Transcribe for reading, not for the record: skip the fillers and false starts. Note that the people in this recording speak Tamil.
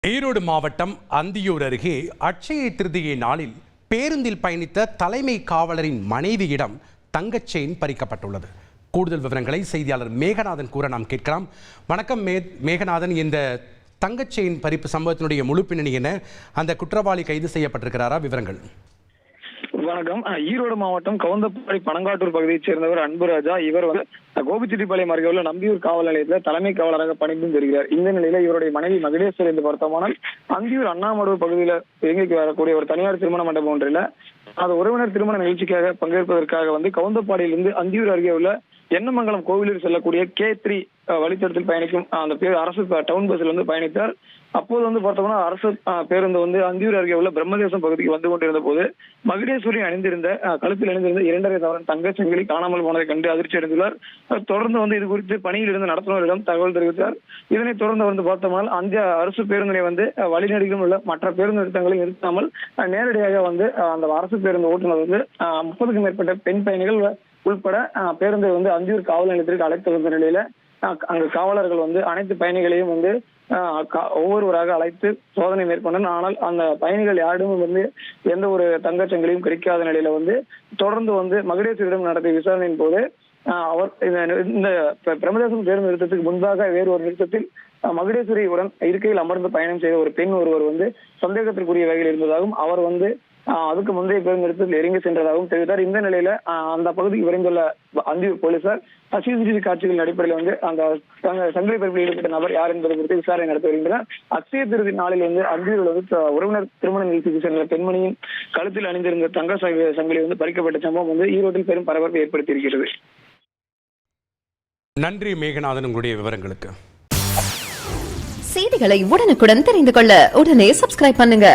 ஈரோடு மாவட்டம் அந்தியூர் அருகே அட்சய திருதியை நாளில் பேருந்தில் பயணித்த தலைமை காவலரின் மனைவியிடம் தங்கச் செயின் பறிக்கப்பட்டுள்ளது. கூடுதல் விவரங்களை செய்தியாளர் மேகநாதன் கூற நாம் கேட்கலாம். வணக்கம் மேகநாதன், இந்த தங்கச் செயின் பறிப்பு சம்பவத்தினுடைய முழு பின்னணி என்ன? அந்த குற்றவாளி கைது செய்யப்பட்டிருக்கிறாரா? விவரங்கள். வணக்கம். ஈரோடு மாவட்டம் கவுந்தப்பாடி பனங்காட்டூர் பகுதியைச் சேர்ந்தவர் அன்புராஜா. இவர் கோபிச்செட்டிப்பாளையம் அருகே உள்ள நம்பியூர் காவல் நிலையத்தில் தலைமை காவலராக பணிபுரிந்து வருகிறார். இந்த நிலையில இவருடைய மனைவி மகடேஸ்வரி என்று பார்த்தோமானால் அந்தியூர் அண்ணாமடுவு பகுதியில் இயங்கிக்கு வரக்கூடிய ஒரு தனியார் திருமண மண்டபம் ஒன்றில் அது உறவினர் திருமண நிகழ்ச்சிக்காக பங்கேற்பதற்காக கவுந்தப்பாடியிலிருந்து அந்தியூர் அருகே உள்ள எண்ணமங்கலம் கோவிலில் செல்லக்கூடிய K3 வழித்தடத்தில் பயணிக்கும் அந்த அரசு டவுன் பஸ்ஸில் பயணித்தார். அப்போது பார்த்தோம்னா அரசு பேருந்து அந்தியூர் அருகே உள்ள பிரம்மதேசம் பகுதிக்கு வந்து கொண்டிருந்த போது மகுடேஸ்வரி அணிந்திருந்த கழுத்தில் அணிந்திருந்த 2.5 சவரன் தங்கச் சங்கிலி காணாமல் போனதை கண்டு அதிர்ச்சி அடைந்துள்ளார். தொடர்ந்து இது குறித்து பணியில் இருந்த நடத்துனரிடம் தகவல் தெரிவித்தார். இதனைத் தொடர்ந்து பார்த்தோம்னால் அந்த அரசு பேருந்தினை வழிநெடுகிலும் உள்ள மற்ற பேருந்து நிறுத்தங்களை நிறுத்தாமல் நேரடியாக அந்த அரசு பேருந்து ஓட்டுநர் 30க்கும் மேற்பட்ட பெண் பயணிகள் உள்பட பேருந்தை அந்தியூர் காவல் நிலையத்திற்கு அழைத்து வந்த நிலையில அங்கு காவலர்கள் அனைத்து பயணிகளையும் ஒவ்வொருவராக அழைத்து சோதனை மேற்கொண்டனர். ஆனால் அந்த பயணிகள் யாரும் எந்த ஒரு தங்கச்சங்கிலையும் கிடைக்காத நிலையில தொடர்ந்து மகுடேஸ்வரியிடம் நடத்திய விசாரணையின் போது அவர் இந்த பிரம்மதேசம் பேருந்து நிறுத்தத்துக்கு முன்பாக வேறு ஒரு நிறுத்தத்தில் மகுடேஸ்வரியுடன் இருக்கையில் அமர்ந்து பயணம் செய்த ஒரு பெண் ஒருவர் சந்தேகத்திற்குரிய வகையில் இருந்ததாகவும் அவர் அதுக்கு முந்தைய பேருந்து நிறுத்தத்தில் இறங்கி சென்றதாகவும் தெரிவித்தார். இந்த நிலையில அந்த பகுதிக்கு விரைந்துள்ள அந்தியூர் போலீசார் CCTV காட்சிகளின் அடிப்படையில் அந்த சங்கிலி பறிப்பில் ஈடுபட்ட நபர் யார் என்பது குறித்து விசாரணை நடத்தி வருகின்றனர். அட்சய திருதி நாளில் அந்தியூரில் உறவினர் திருமண நிகழ்ச்சிக்கு சென்ற பெண்மணியின் கழுத்தில் அணிந்திருந்த தங்க சங்கிலி பறிக்கப்பட்ட சம்பவம் ஈரோட்டில் பெரும் பரபரப்பை ஏற்படுத்தியிருக்கிறது. நன்றி மேகநாதன், உங்களுடைய விவரங்களுக்கு. செய்திகளை உடனுக்குடன் தெரிந்து கொள்ள உடனே சப்ஸ்கிரைப் பண்ணுங்க.